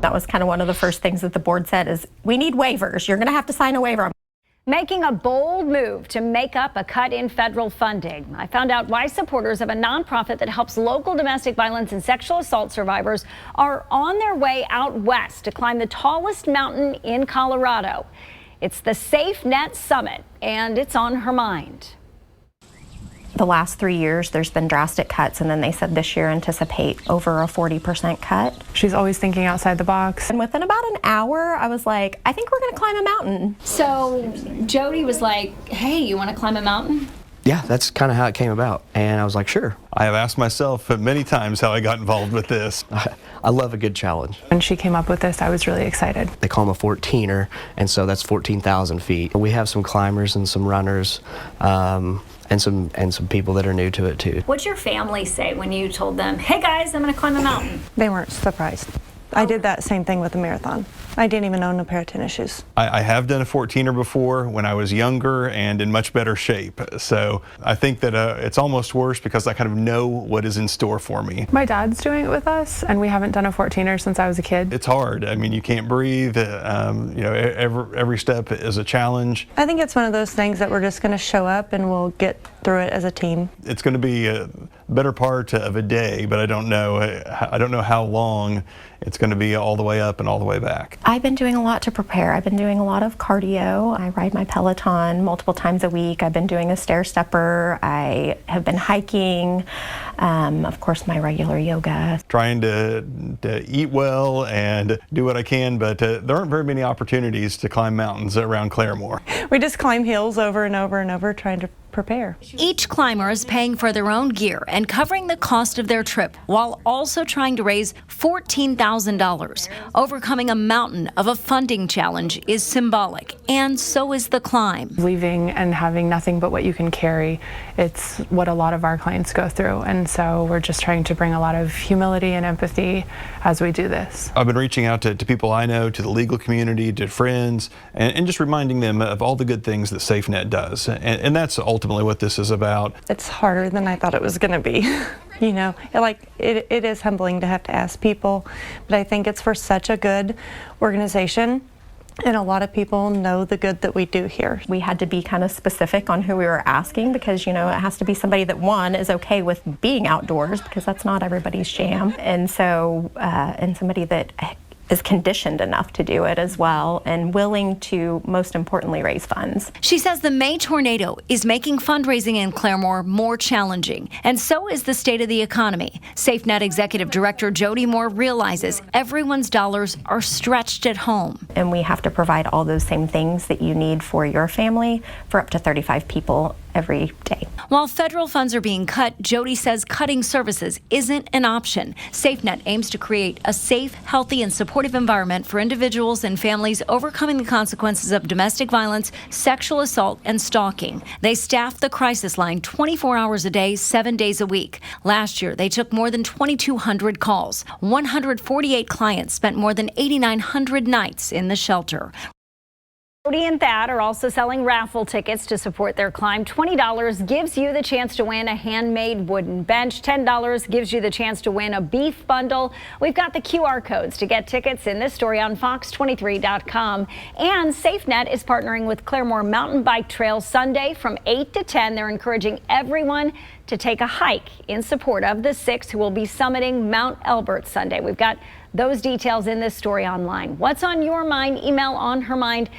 That was kind of one of the first things that the board said is, we need waivers. You're going to have to sign a waiver. Making a bold move to make up a cut in federal funding. I found out why supporters of a nonprofit that helps local domestic violence and sexual assault survivors are on their way out west to climb the tallest mountain in Colorado. It's the SafeNet Summit, and it's on her mind. The last 3 years, there's been drastic cuts, and then they said this year anticipate over a 40% cut. She's always thinking outside the box. And within about an hour, I was like, I think we're going to climb a mountain. So Jody was like, hey, you want to climb a mountain? Yeah, that's kind of how it came about. And I was like, sure. I have asked myself many times how I got involved with this. I love a good challenge. When she came up with this, I was really excited. They call them a 14er, and so that's 14,000 feet. We have some climbers and some runners, and some people that are new to it too. What'd your family say when you told them, hey guys, I'm going to climb a mountain? They weren't surprised. I did that same thing with the marathon. I didn't even own a pair of tennis shoes. I have done a 14er before when I was younger and in much better shape. So I think that it's almost worse because I kind of know what is in store for me. My dad's doing it with us, and we haven't done a 14er since I was a kid. It's hard. I mean, you can't breathe. You know, every step is a challenge. I think it's one of those things that we're just going to show up and we'll get through it as a team. It's going to be a better part of a day, but I don't know how long it's going to be all the way up and all the way back. I've been doing a lot to prepare. I've been doing a lot of cardio. I ride my Peloton multiple times a week. I've been doing a stair stepper. I have been hiking. Of course, my regular yoga. Trying to eat well and do what I can, but there aren't very many opportunities to climb mountains around Claremore. We just climb hills over and over and over trying to prepare. Each climber is paying for their own gear and covering the cost of their trip while also trying to raise $14,000. Overcoming a mountain of a funding challenge is symbolic, and so is the climb. Leaving and having nothing but what you can carry, it's what a lot of our clients go through, and so we're just trying to bring a lot of humility and empathy as we do this. I've been reaching out to people I know, to the legal community, to friends, and just reminding them of all the good things that SafeNet does, and that's ultimately what this is about. It's harder than I thought it was going to be. You know, it is humbling to have to ask people, but I think it's for such a good organization. And a lot of people know the good that we do here. We had to be kind of specific on who we were asking because, you know, it has to be somebody that, one, is okay with being outdoors because that's not everybody's jam. And so, and somebody that is conditioned enough to do it as well and willing to, most importantly, raise funds. She says the May tornado is making fundraising in Claremore more challenging, and so is the state of the economy. SafeNet Executive Director Jody Moore realizes everyone's dollars are stretched at home. And we have to provide all those same things that you need for your family for up to 35 people every day. While federal funds are being cut, Jody says cutting services isn't an option. SafeNet aims to create a safe, healthy, and supportive environment for individuals and families overcoming the consequences of domestic violence, sexual assault, and stalking. They staff the crisis line 24 hours a day, 7 days a week. Last year, they took more than 2,200 calls. 148 clients spent more than 8,900 nights in the shelter. Jody and Thad are also selling raffle tickets to support their climb. $20 gives you the chance to win a handmade wooden bench. $10 gives you the chance to win a beef bundle. We've got the QR codes to get tickets in this story on fox23.com. And SafeNet is partnering with Claremore Mountain Bike Trail Sunday from 8 to 10. They're encouraging everyone to take a hike in support of the 6 who will be summiting Mount Elbert Sunday. We've got those details in this story online. What's on your mind? Email onhermind@fox23.com.